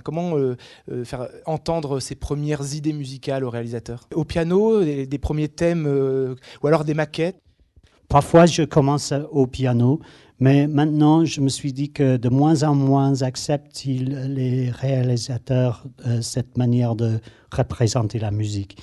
Comment faire entendre ses premières idées musicales au réalisateur? Au piano, des premiers thèmes ou alors des maquettes? Parfois, je commence au piano, mais maintenant, je me suis dit que de moins en moins acceptent les réalisateurs cette manière de représenter la musique.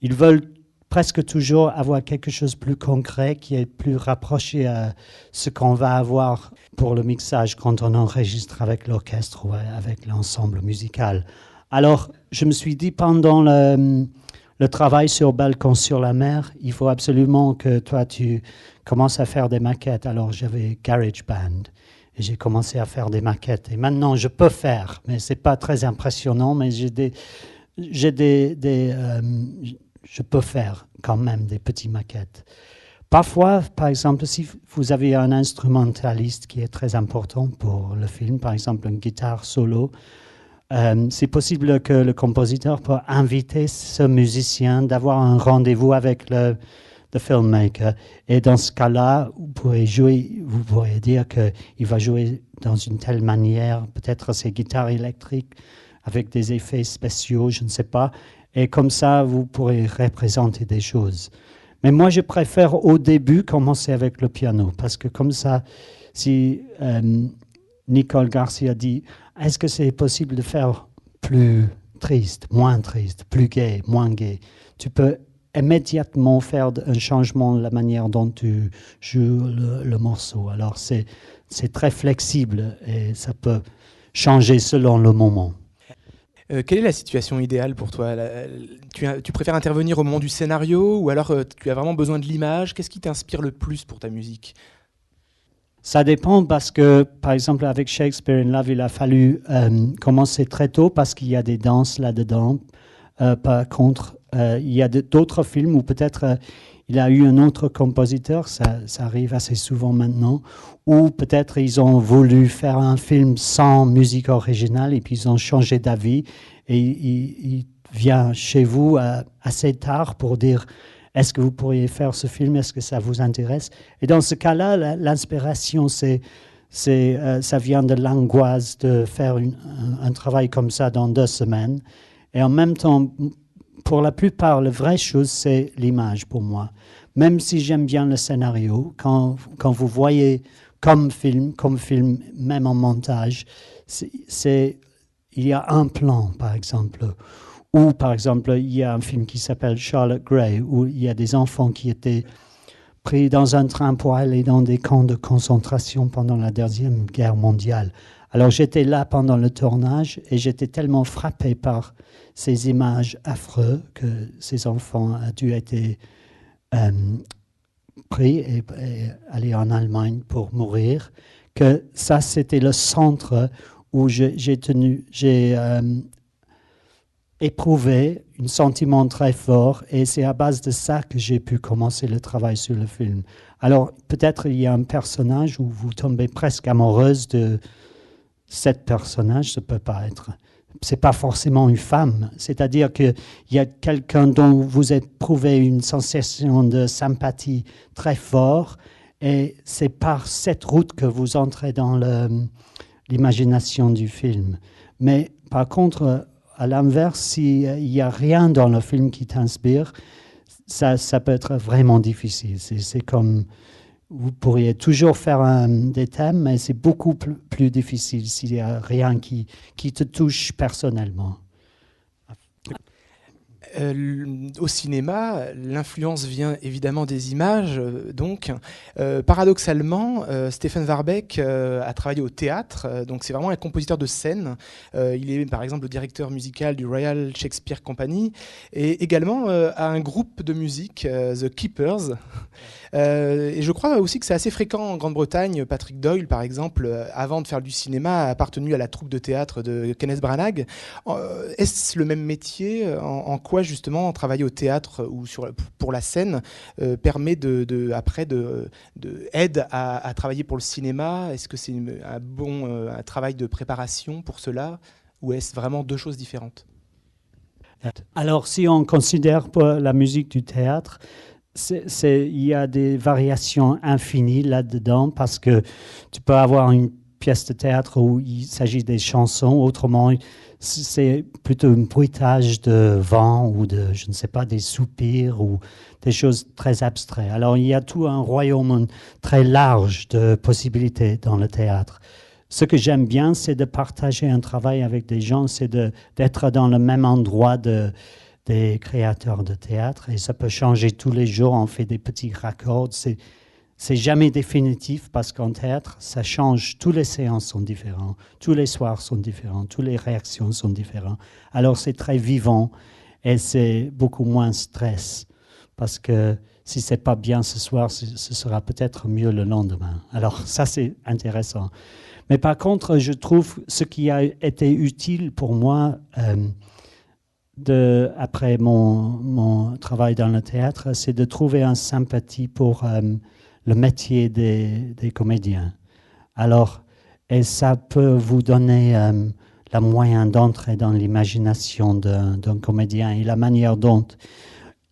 Ils veulent presque toujours avoir quelque chose de plus concret qui est plus rapproché à ce qu'on va avoir pour le mixage quand on enregistre avec l'orchestre ou avec l'ensemble musical. Alors, je me suis dit pendant le travail sur Balcon sur la mer, il faut absolument que toi, tu commences à faire des maquettes. Alors, j'avais GarageBand et j'ai commencé à faire des maquettes. Et maintenant, je peux faire, mais ce n'est pas très impressionnant, mais je peux faire quand même des petites maquettes. Parfois, par exemple, si vous avez un instrumentaliste qui est très important pour le film, par exemple une guitare solo, c'est possible que le compositeur peut inviter ce musicien d'avoir un rendez-vous avec le filmmaker. Et dans ce cas-là, vous pourrez dire qu'il va jouer dans une telle manière, peut-être ces guitares électriques avec des effets spéciaux, je ne sais pas. Et comme ça, vous pourrez représenter des choses. Mais moi, je préfère au début commencer avec le piano, parce que comme ça, si Nicole Garcia dit, est-ce que c'est possible de faire plus triste, plus gai, moins gai? Tu peux immédiatement faire un changement de la manière dont tu joues le morceau. Alors, c'est très flexible et ça peut changer selon le moment. Quelle est la situation idéale pour toi? Tu préfères intervenir au moment du scénario ou alors tu as vraiment besoin de l'image? Qu'est-ce qui t'inspire le plus pour ta musique? Ça dépend parce que, par exemple, avec Shakespeare in Love, il a fallu commencer très tôt parce qu'il y a des danses là-dedans. Par contre, il y a d'autres films où peut-être il a eu un autre compositeur, ça arrive assez souvent maintenant, ou peut-être ils ont voulu faire un film sans musique originale et puis ils ont changé d'avis et il vient chez vous assez tard pour dire est-ce que vous pourriez faire ce film, est-ce que ça vous intéresse? Et dans ce cas-là, l'inspiration, ça vient de l'angoisse de faire un travail comme ça dans 2 semaines. Et en même temps, pour la plupart, la vraie chose, c'est l'image pour moi. Même si j'aime bien le scénario, quand vous voyez comme film, même en montage, il y a un plan, par exemple. Ou, par exemple, il y a un film qui s'appelle Charlotte Gray, où il y a des enfants qui étaient pris dans un train pour aller dans des camps de concentration pendant la Deuxième Guerre mondiale. Alors, j'étais là pendant le tournage et j'étais tellement frappé par ces images affreuses que ces enfants ont dû être pris et aller en Allemagne pour mourir, que ça, c'était le centre où j'ai éprouvé un sentiment très fort et c'est à base de ça que j'ai pu commencer le travail sur le film. Alors, peut-être il y a un personnage où vous tombez presque amoureuse de cet personnage, ça peut pas être. C'est pas forcément une femme, c'est-à-dire qu'il y a quelqu'un dont vous éprouvez une sensation de sympathie très forte et c'est par cette route que vous entrez dans l'imagination du film. Mais par contre, à l'inverse, s'il n'y a rien dans le film qui t'inspire, ça peut être vraiment difficile. C'est comme, vous pourriez toujours faire des thèmes, mais c'est beaucoup plus difficile s'il n'y a rien qui te touche personnellement. Au cinéma, l'influence vient évidemment des images. Donc, paradoxalement, Stefan Warbeck a travaillé au théâtre. Donc, c'est vraiment un compositeur de scène. Il est, par exemple, le directeur musical du Royal Shakespeare Company et également à un groupe de musique, The Keepers. Et je crois aussi que c'est assez fréquent en Grande-Bretagne. Patrick Doyle, par exemple, avant de faire du cinéma, a appartenu à la troupe de théâtre de Kenneth Branagh. Est-ce le même métier? En quoi justement travailler au théâtre ou pour la scène permet aide à travailler pour le cinéma? Est-ce que c'est un travail de préparation pour cela ou est-ce vraiment 2 choses différentes? Alors, si on considère la musique du théâtre, il y a des variations infinies là-dedans parce que tu peux avoir une pièce de théâtre où il s'agit des chansons. Autrement, c'est plutôt un bruitage de vent ou de, je ne sais pas, des soupirs ou des choses très abstraites. Alors, il y a tout un royaume très large de possibilités dans le théâtre. Ce que j'aime bien, c'est de partager un travail avec des gens, c'est d'être dans le même endroit des créateurs de théâtre. Et ça peut changer tous les jours, on fait des petits raccords. C'est jamais définitif parce qu'en théâtre, ça change. Toutes les séances sont différentes, tous les soirs sont différents, toutes les réactions sont différentes. Alors c'est très vivant et c'est beaucoup moins stress parce que si c'est pas bien ce soir, ce sera peut-être mieux le lendemain. Alors ça c'est intéressant. Mais par contre, je trouve ce qui a été utile pour moi après mon travail dans le théâtre, c'est de trouver une sympathie pour le métier des comédiens. Alors, et ça peut vous donner la moyen d'entrer dans l'imagination d'un comédien et la manière dont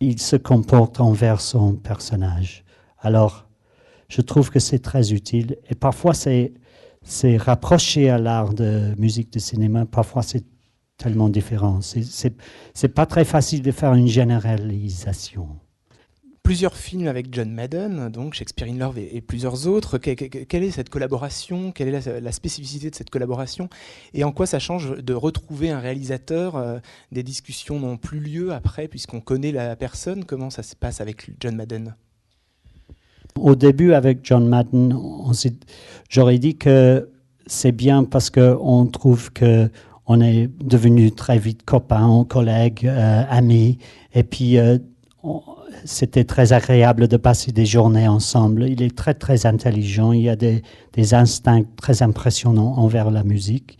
il se comporte envers son personnage. Alors, je trouve que c'est très utile. Et parfois, c'est rapproché à l'art de musique de cinéma. Parfois, c'est tellement différent. C'est pas très facile de faire une généralisation. Plusieurs films avec John Madden, donc Shakespeare in Love et plusieurs autres. Quelle est cette collaboration? Quelle est la spécificité de cette collaboration? Et en quoi ça change de retrouver un réalisateur? Des discussions n'ont plus lieu après, puisqu'on connaît la personne. Comment ça se passe avec John Madden? Au début, avec John Madden, j'aurais dit que c'est bien parce qu'on trouve qu'on est devenu très vite copains, collègues, amis. Et puis, c'était très agréable de passer des journées ensemble. Il est très, très intelligent. Il a des instincts très impressionnants envers la musique.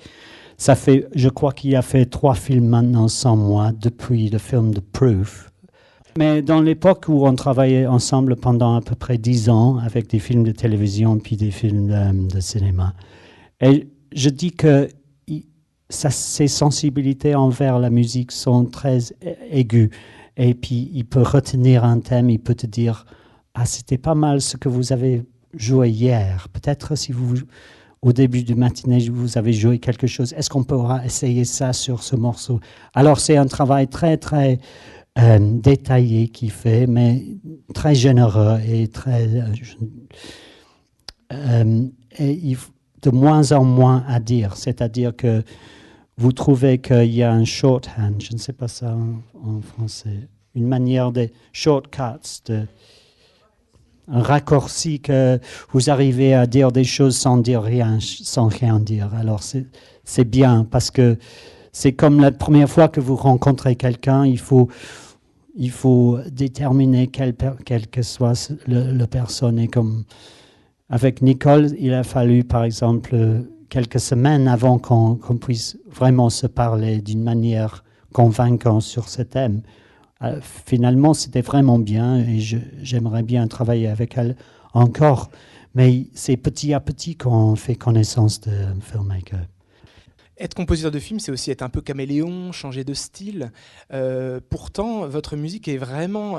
Je crois qu'il a fait 3 films maintenant sans moi, depuis le film The Proof. Mais dans l'époque où on travaillait ensemble pendant à peu près 10 ans, avec des films de télévision puis des films de cinéma, et je dis que ses sensibilités envers la musique sont très aiguës. Et puis, il peut retenir un thème, il peut te dire « Ah, c'était pas mal ce que vous avez joué hier. Peut-être si au début du matinée, vous avez joué quelque chose. Est-ce qu'on pourra essayer ça sur ce morceau ?» Alors, c'est un travail très, très détaillé qu'il fait, mais très généreux et très... et de moins en moins à dire. C'est-à-dire que vous trouvez qu'il y a un shorthand, je ne sais pas ça en français, une manière de shortcuts, un raccourci que vous arrivez à dire des choses sans dire rien, sans rien dire. Alors c'est bien parce que c'est comme la première fois que vous rencontrez quelqu'un, il faut déterminer quelle que soit la personne. Et comme avec Nicole, il a fallu par exemple quelques semaines avant qu'on puisse vraiment se parler d'une manière convaincante sur ce thème. Finalement, c'était vraiment bien et j'aimerais bien travailler avec elle encore. Mais c'est petit à petit qu'on fait connaissance de filmmaker. Être compositeur de film, c'est aussi être un peu caméléon, changer de style. Pourtant, votre musique est vraiment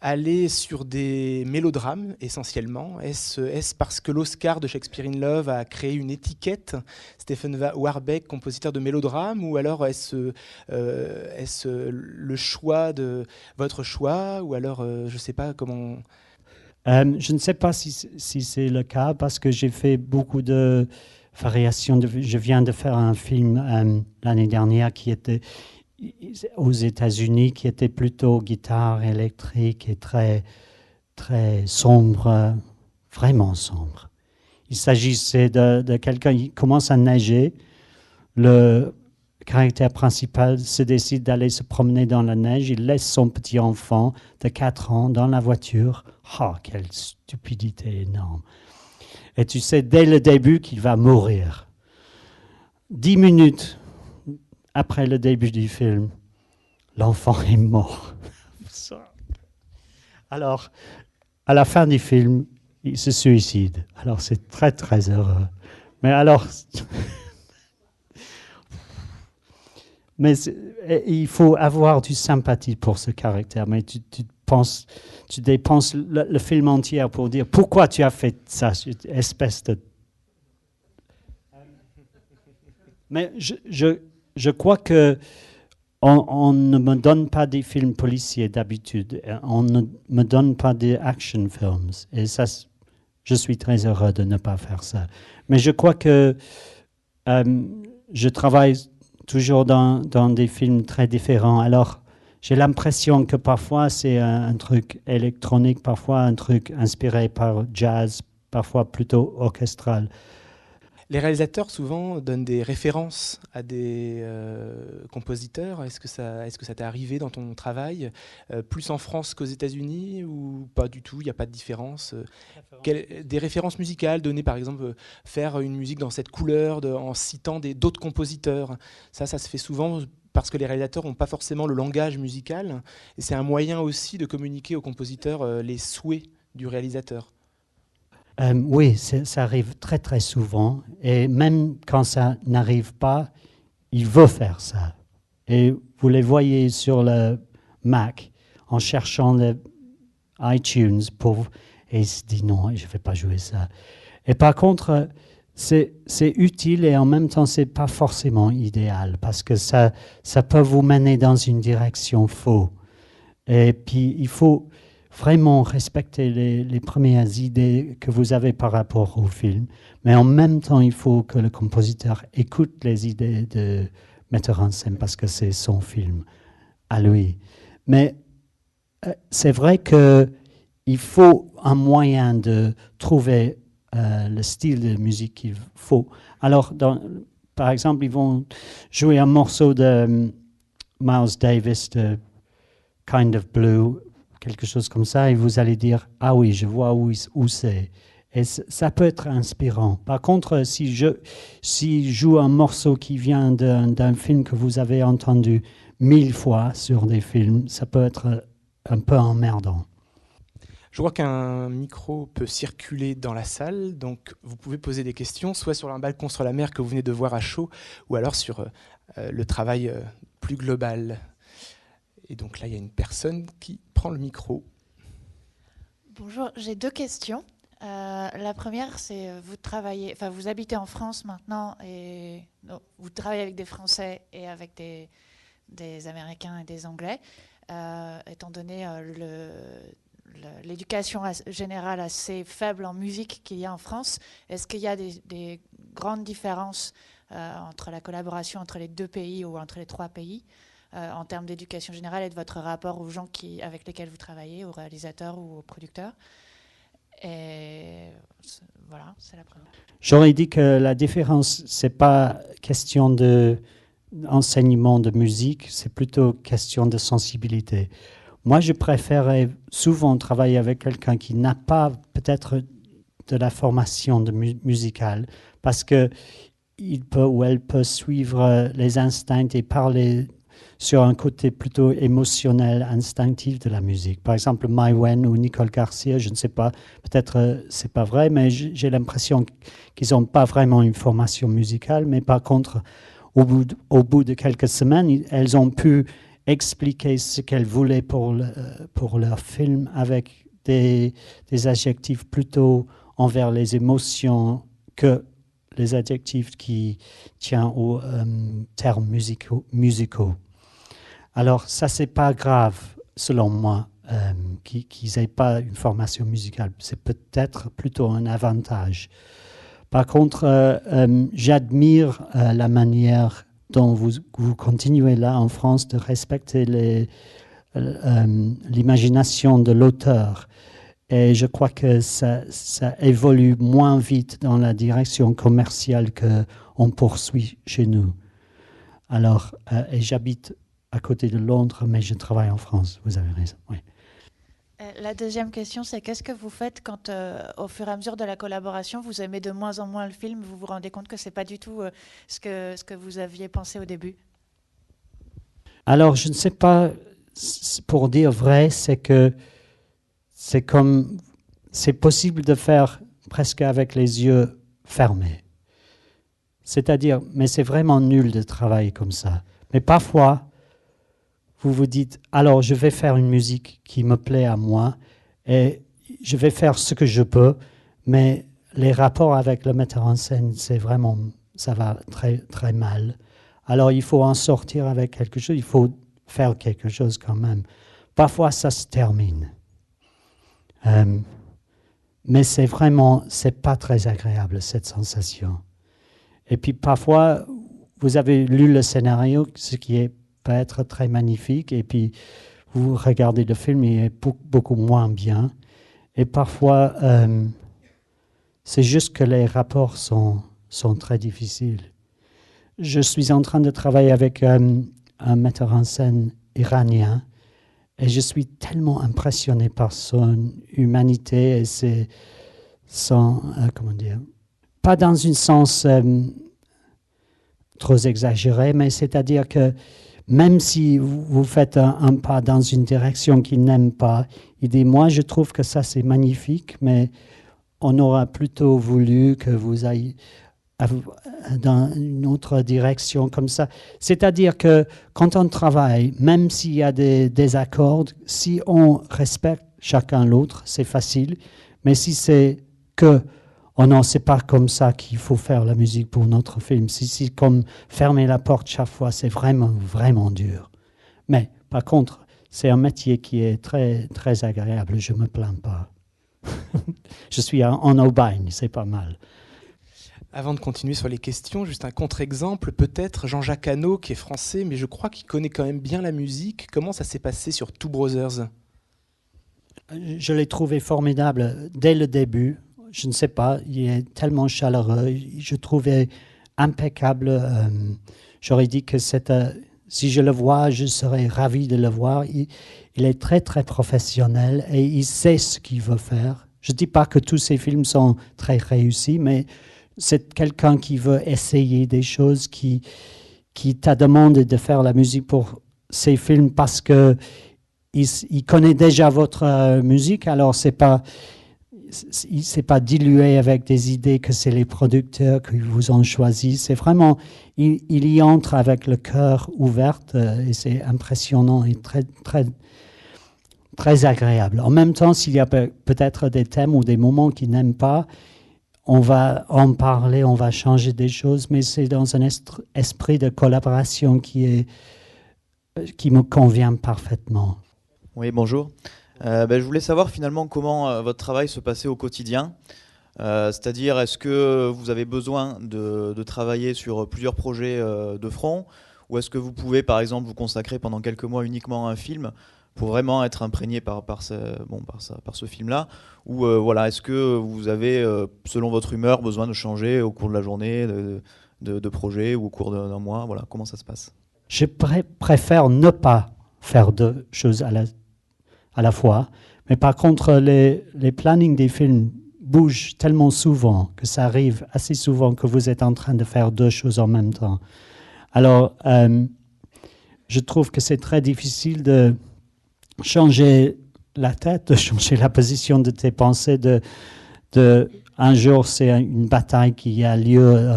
allée sur des mélodrames, essentiellement. Est-ce parce que l'Oscar de Shakespeare in Love a créé une étiquette, Stephen Warbeck, compositeur de mélodrames, ou alors est-ce le choix de votre choix, ou alors, je ne sais pas comment... Je ne sais pas si c'est le cas, parce que j'ai fait beaucoup de... Je viens de faire un film l'année dernière qui était aux États-Unis, qui était plutôt guitare électrique et très, très sombre, vraiment sombre. Il s'agissait de quelqu'un, il commence à neiger, le caractère principal se décide d'aller se promener dans la neige, il laisse son petit enfant de 4 ans dans la voiture. Oh, quelle stupidité énorme! Et tu sais dès le début qu'il va mourir. 10 minutes après le début du film, l'enfant est mort. Alors, à la fin du film, il se suicide. Alors, c'est très, très heureux. Mais alors... Mais il faut avoir du sympathie pour ce caractère. Mais tu dépenses le film entier pour dire pourquoi tu as fait ça, espèce de... Mais je crois que on ne me donne pas des films policiers d'habitude. On ne me donne pas des action films. Et ça, je suis très heureux de ne pas faire ça. Mais je crois que je travaille toujours dans des films très différents. Alors, j'ai l'impression que parfois c'est un truc électronique, parfois un truc inspiré par jazz, parfois plutôt orchestral. Les réalisateurs souvent donnent des références à des compositeurs. Est-ce que ça t'est arrivé dans ton travail, plus en France qu'aux États-Unis ou pas du tout? Il n'y a pas de différence. Des références musicales données, par exemple, faire une musique dans cette couleur en citant d'autres compositeurs. Ça se fait souvent parce que les réalisateurs n'ont pas forcément le langage musical. Et c'est un moyen aussi de communiquer aux compositeurs les souhaits du réalisateur. Oui, ça arrive très très souvent. Et même quand ça n'arrive pas, il veut faire ça. Et vous les voyez sur le Mac en cherchant le iTunes et il se dit non, je ne vais pas jouer ça. Et par contre, c'est utile et en même temps, ce n'est pas forcément idéal parce que ça peut vous mener dans une direction fausse. Et puis, il faut vraiment respecter les premières idées que vous avez par rapport au film. Mais en même temps, il faut que le compositeur écoute les idées de metteur en scène parce que c'est son film à lui. Mais c'est vrai qu'il faut un moyen de trouver le style de musique qu'il faut. Alors, par exemple, ils vont jouer un morceau de Miles Davis, de Kind of Blue, quelque chose comme ça, et vous allez dire « Ah oui, je vois où c'est ». Et ça peut être inspirant. Par contre, si je joue un morceau qui vient d'un film que vous avez entendu 1000 fois sur des films, ça peut être un peu emmerdant. Je vois qu'un micro peut circuler dans la salle, donc vous pouvez poser des questions, soit sur un balcon sur la mer que vous venez de voir à chaud, ou alors sur le travail plus global. Et donc là, il y a une personne qui prend le micro. Bonjour, j'ai 2 questions. La première, c'est vous habitez en France maintenant et vous travaillez avec des Français et avec des Américains et des Anglais. Étant donné l'éducation générale assez faible en musique qu'il y a en France, est-ce qu'il y a des grandes différences entre la collaboration entre les 2 pays ou entre les 3 pays en termes d'éducation générale et de votre rapport aux gens avec lesquels vous travaillez, aux réalisateurs ou aux producteurs? Et voilà, c'est la première. J'aurais dit que la différence, c'est pas question d'enseignement de musique, c'est plutôt question de sensibilité. Moi, je préférais souvent travailler avec quelqu'un qui n'a pas peut-être de la formation musicale, parce que il peut ou elle peut suivre les instincts et parler sur un côté plutôt émotionnel, instinctif de la musique. Par exemple, Mai Wen ou Nicole Garcia, je ne sais pas, peut-être c'est pas vrai, mais j'ai l'impression qu'ils n'ont pas vraiment une formation musicale, mais par contre, au bout de quelques semaines, elles ont pu expliquer ce qu'elles voulaient pour leur film avec des adjectifs plutôt envers les émotions que les adjectifs qui tiennent aux termes musicaux. Alors, ça, c'est pas grave, selon moi, qu'ils n'aient pas une formation musicale. C'est peut-être plutôt un avantage. Par contre, j'admire la manière dont vous continuez là en France de respecter l'imagination de l'auteur. Et je crois que ça évolue moins vite dans la direction commerciale qu'on poursuit chez nous. Alors, et j'habite à côté de Londres, mais je travaille en France, vous avez raison. Oui. La deuxième question, c'est qu'est-ce que vous faites quand, au fur et à mesure de la collaboration, vous aimez de moins en moins le film, vous vous rendez compte que ce n'est pas du tout ce que vous aviez pensé au début? Alors, je ne sais pas, pour dire vrai, c'est que c'est possible de faire presque avec les yeux fermés. C'est-à-dire, mais c'est vraiment nul de travailler comme ça. Mais parfois, vous vous dites, alors je vais faire une musique qui me plaît à moi et je vais faire ce que je peux, mais les rapports avec le metteur en scène, c'est vraiment ça va très, très mal. Alors il faut en sortir avec quelque chose, il faut faire quelque chose quand même. Parfois ça se termine. Mais c'est pas très agréable cette sensation. Et puis parfois, vous avez lu le scénario, ce qui peut être très magnifique, et puis vous regardez le film, il est beaucoup moins bien. Et parfois, c'est juste que les rapports sont très difficiles. Je suis en train de travailler avec un metteur en scène iranien, et je suis tellement impressionné par son humanité et son, comment dire, pas dans un sens trop exagéré, mais c'est-à-dire que même si vous faites un pas dans une direction qu'il n'aime pas, il dit, moi je trouve que ça c'est magnifique, mais on aurait plutôt voulu que vous ayez dans une autre direction comme ça. C'est-à-dire que quand on travaille, même s'il y a des désaccords, si on respecte chacun l'autre, c'est facile. Mais si c'est que, oh non, c'est pas comme ça qu'il faut faire la musique pour notre film. Si c'est comme fermer la porte chaque fois, c'est vraiment, vraiment dur. Mais par contre, c'est un métier qui est très, très agréable. Je me plains pas. Je suis en Aubagne, c'est pas mal. Avant de continuer sur les questions, juste un contre-exemple, peut-être Jean-Jacques Hano, qui est français, mais je crois qu'il connaît quand même bien la musique. Comment ça s'est passé sur Two Brothers ? Je l'ai trouvé formidable dès le début. Je ne sais pas, il est tellement chaleureux. Je trouvais impeccable. J'aurais dit que si je le vois, je serais ravi de le voir. Il est très, très professionnel et il sait ce qu'il veut faire. Je ne dis pas que tous ses films sont très réussis, mais c'est quelqu'un qui veut essayer des choses, qui t'a demandé de faire la musique pour ses films parce que il connaît déjà votre musique, alors c'est pas dilué avec des idées que c'est les producteurs qui vous ont choisi. C'est vraiment, il y entre avec le cœur ouvert et c'est impressionnant et très, très, très agréable. En même temps, s'il y a peut-être des thèmes ou des moments qu'il n'aime pas, on va en parler, on va changer des choses, mais c'est dans un esprit de collaboration qui me convient parfaitement. Oui, bonjour. Je voulais savoir finalement comment votre travail se passait au quotidien. C'est-à-dire, est-ce que vous avez besoin de travailler sur plusieurs projets de front, ou est-ce que vous pouvez, par exemple, vous consacrer pendant quelques mois uniquement à un film pour vraiment être imprégné par ce film-là, ou voilà, est-ce que vous avez, selon votre humeur, besoin de changer au cours de la journée, de projet, ou au cours d'un mois, voilà, comment ça se passe ? Je préfère ne pas faire deux choses à la fois, mais par contre, les plannings des films bougent tellement souvent que ça arrive assez souvent que vous êtes en train de faire deux choses en même temps. Alors, je trouve que c'est très difficile de changer la tête, de changer la position de tes pensées. Un jour, c'est une bataille qui a lieu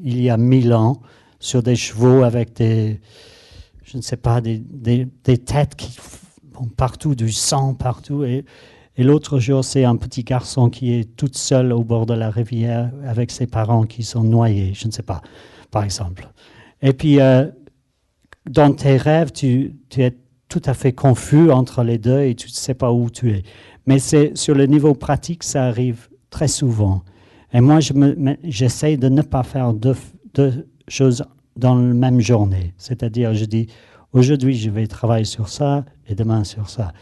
il y a 1000 ans sur des chevaux avec des têtes qui vont partout, du sang partout. Et l'autre jour, c'est un petit garçon qui est tout seul au bord de la rivière avec ses parents qui sont noyés, je ne sais pas, par exemple. Et puis, dans tes rêves, tu es tout à fait confus entre les deux et tu ne sais pas où tu es. Mais sur le niveau pratique, ça arrive très souvent. Et moi, j'essaie de ne pas faire deux choses dans la même journée. C'est-à-dire, je dis, aujourd'hui, je vais travailler sur ça et demain sur ça.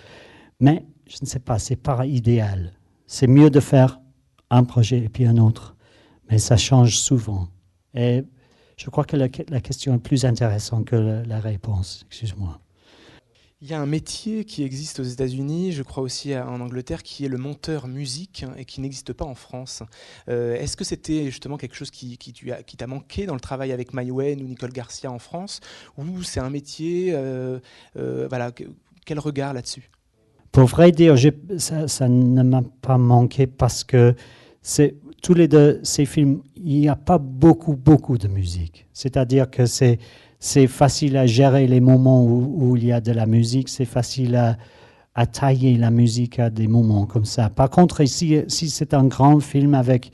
Mais, je ne sais pas, c'est pas idéal. C'est mieux de faire un projet et puis un autre. Mais ça change souvent. Et je crois que la question est plus intéressante que la réponse. Excuse-moi. Il y a un métier qui existe aux États-Unis, je crois aussi en Angleterre, qui est le monteur musique et qui n'existe pas en France. Est-ce que c'était justement quelque chose qui t'a manqué dans le travail avec Maïwenn ou Nicole Garcia en France, ou c'est un métier, voilà, quel regard là-dessus ? Pour vrai dire, ça ne m'a pas manqué parce que tous les deux, ces films, il n'y a pas beaucoup de musique. C'est-à-dire que c'est facile à gérer les moments où il y a de la musique, c'est facile à tailler la musique à des moments comme ça. Par contre, ici, si c'est un grand film avec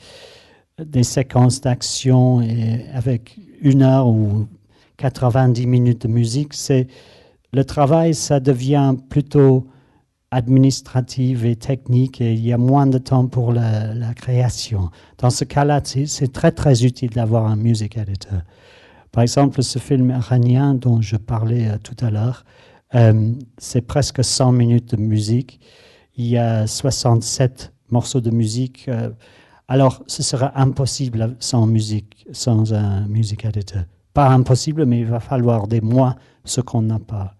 des séquences d'action et avec 1 heure ou 90 minutes de musique, le travail, ça devient plutôt administratif et technique et il y a moins de temps pour la création. Dans ce cas-là, c'est très très utile d'avoir un music editor. Par exemple, ce film iranien dont je parlais tout à l'heure, c'est presque 100 minutes de musique. Il y a 67 morceaux de musique. Alors, ce sera impossible sans musique, sans un music editor. Pas impossible, mais il va falloir des mois, ce qu'on n'a pas.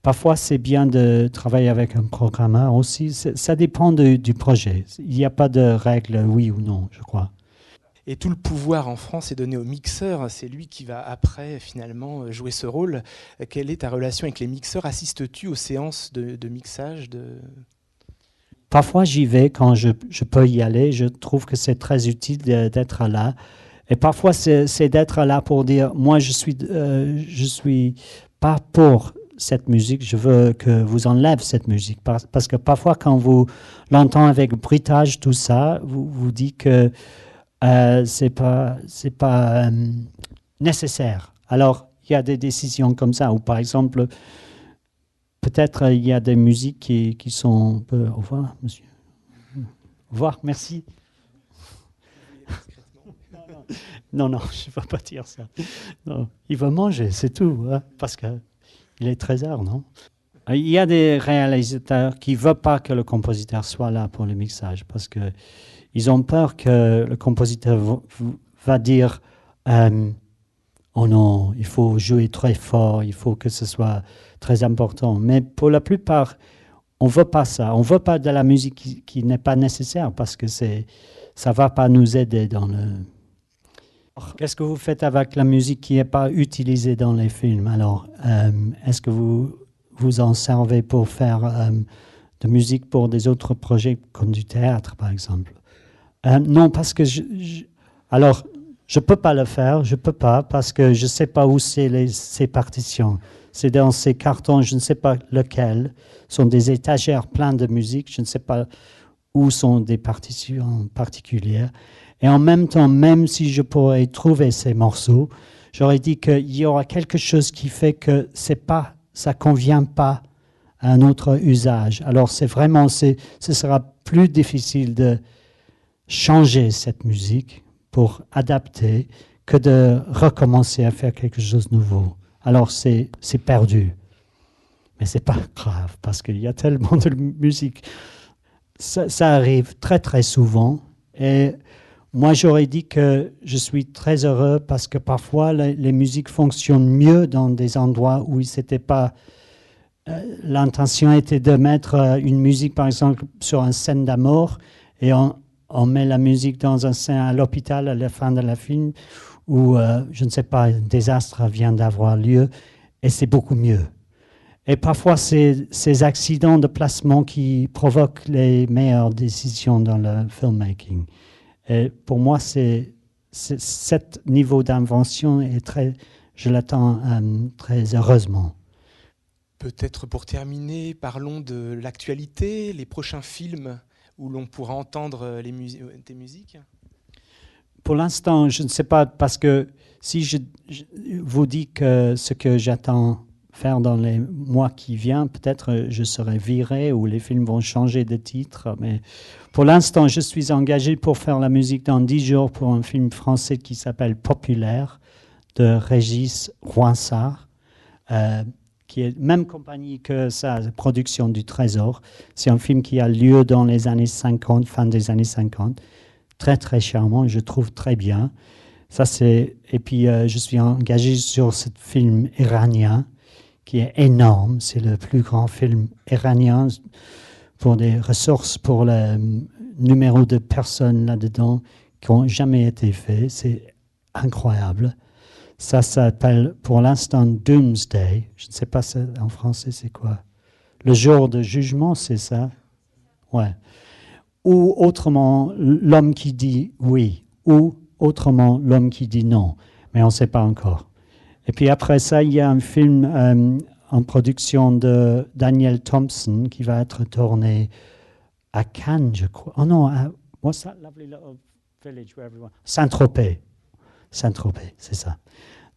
Parfois, c'est bien de travailler avec un programmeur aussi. Ça dépend du projet. Il n'y a pas de règle oui ou non, je crois. Et tout le pouvoir en France est donné au mixeur. C'est lui qui va après, finalement, jouer ce rôle. Quelle est ta relation avec les mixeurs? Assistes-tu aux séances de mixage Parfois, j'y vais quand je peux y aller. Je trouve que c'est très utile d'être là. Et parfois, c'est d'être là pour dire, moi, je suis pas pour cette musique, je veux que vous enlèvez cette musique. Parce que parfois, quand vous l'entendez avec le bruitage, tout ça, vous dites que c'est pas nécessaire. Alors, il y a des décisions comme ça, ou par exemple, peut-être il y a des musiques qui sont... Au revoir, monsieur. Au revoir, merci. Non, je ne vais pas dire ça. Non, il va manger, c'est tout, hein, parce qu'il est 13h, non? Il y a des réalisateurs qui ne veulent pas que le compositeur soit là pour le mixage, parce qu'ils ont peur que le compositeur va dire oh non, il faut jouer très fort, il faut que ce soit très important. Mais pour la plupart, on ne veut pas ça. On ne veut pas de la musique qui n'est pas nécessaire, parce que ça ne va pas nous aider dans le... Qu'est-ce que vous faites avec la musique qui n'est pas utilisée dans les films? Alors, est-ce que vous en servez pour faire de musique pour des autres projets comme du théâtre, par exemple? Non, parce que je ne peux pas le faire, parce que je ne sais pas où c'est ces partitions. C'est dans ces cartons, je ne sais pas lesquels. Ce sont des étagères pleines de musique, je ne sais pas où sont des partitions particulières. Et en même temps, même si je pourrais trouver ces morceaux, j'aurais dit qu'il y aura quelque chose qui fait que ça ne convient pas à un autre usage. Alors ce sera plus difficile de changer cette musique pour adapter que de recommencer à faire quelque chose de nouveau. Alors c'est perdu. Mais ce n'est pas grave, parce qu'il y a tellement de musique. Ça arrive très très souvent. Et moi, j'aurais dit que je suis très heureux parce que parfois, les musiques fonctionnent mieux dans des endroits où c'était pas... l'intention était de mettre une musique, par exemple, sur une scène d'amour et on met la musique dans une scène à l'hôpital à la fin de la film où, je ne sais pas, un désastre vient d'avoir lieu et c'est beaucoup mieux. Et parfois, c'est ces accidents de placement qui provoquent les meilleures décisions dans le filmmaking. Et pour moi, ce niveau d'invention je l'attends très heureusement. Peut-être pour terminer, parlons de l'actualité, les prochains films où l'on pourra entendre tes musiques. Pour l'instant, je ne sais pas, parce que si je vous dis que ce que j'attends faire dans les mois qui viennent, peut-être je serai viré ou les films vont changer de titre. Mais pour l'instant, je suis engagé pour faire la musique dans 10 jours pour un film français qui s'appelle Populaire de Régis Roinsard, qui est la même compagnie que sa production du Trésor. C'est un film qui a lieu dans les années 50, fin des années 50. Très, très charmant, je trouve très bien. Et puis, je suis engagé sur ce film iranien qui est énorme. C'est le plus grand film iranien pour des ressources, pour le numéro de personnes là-dedans qui n'ont jamais été faits. C'est incroyable. Ça s'appelle pour l'instant Doomsday. Je ne sais pas en français c'est quoi. Le jour de jugement, c'est ça? Ouais. Ou autrement, l'homme qui dit oui. Ou autrement, l'homme qui dit non. Mais on ne sait pas encore. Et puis après ça, il y a un film en production de Daniel Thompson qui va être tourné à Cannes, je crois. Oh non, What's that lovely little Village where everyone... Saint-Tropez. Saint-Tropez, c'est ça.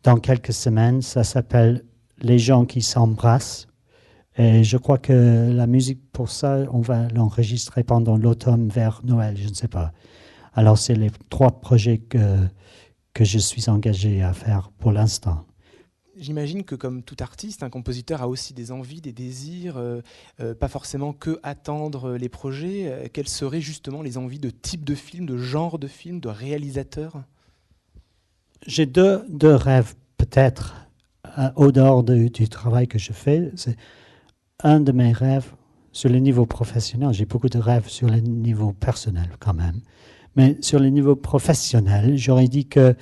Dans quelques semaines, ça s'appelle Les gens qui s'embrassent. Et je crois que la musique pour ça, on va l'enregistrer pendant l'automne vers Noël, je ne sais pas. Alors, c'est les 3 projets que je suis engagé à faire pour l'instant. J'imagine que comme tout artiste, un compositeur a aussi des envies, des désirs, pas forcément que attendre les projets. Quelles seraient justement les envies de type de film, de genre de film, de réalisateur ? J'ai deux rêves peut-être au dehors du travail que je fais. C'est un de mes rêves sur le niveau professionnel. J'ai beaucoup de rêves sur le niveau personnel quand même. Mais sur le niveau professionnel, j'aurais dit que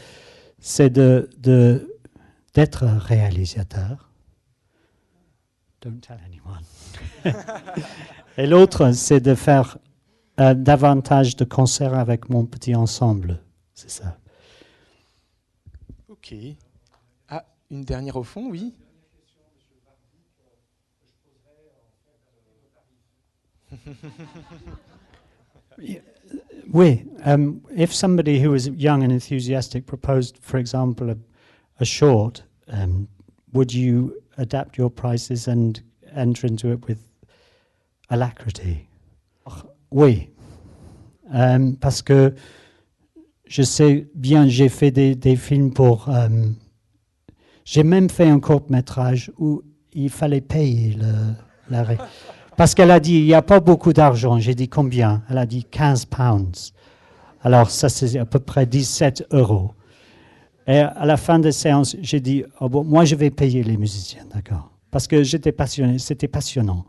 c'est d'être réalisateur. Don't tell anyone. Et l'autre, c'est de faire davantage de concerts avec mon petit ensemble. C'est ça. Ok. Ah, une dernière au fond, oui. Oui. If somebody who is young and enthusiastic proposed, for example, a short, would you adapt your prices and enter into it with alacrity? Oui. Parce que je sais bien, j'ai fait des films pour... j'ai même fait un court-métrage où il fallait payer l'arrêt. Parce qu'elle a dit, il n'y a pas beaucoup d'argent. J'ai dit, combien? Elle a dit 15 pounds. Alors, ça, c'est à peu près 17 €. Et à la fin de la séance, j'ai dit, oh bon, moi, je vais payer les musiciens, d'accord? Parce que j'étais passionné, c'était passionnant.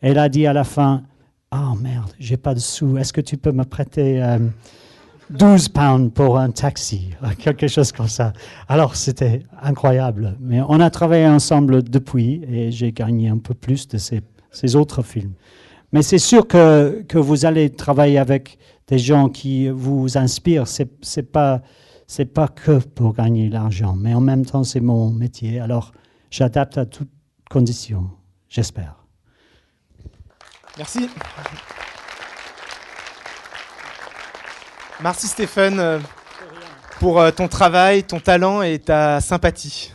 Et elle a dit à la fin, oh merde, j'ai pas de sous. Est-ce que tu peux me prêter 12 pounds pour un taxi? Quelque chose comme ça. Alors, c'était incroyable. Mais on a travaillé ensemble depuis et j'ai gagné un peu plus de ces autres films. Mais c'est sûr que vous allez travailler avec des gens qui vous inspirent. C'est pas que pour gagner l'argent, mais en même temps, c'est mon métier. Alors, j'adapte à toutes conditions, j'espère. Merci. Merci Stéphane pour ton travail, ton talent et ta sympathie.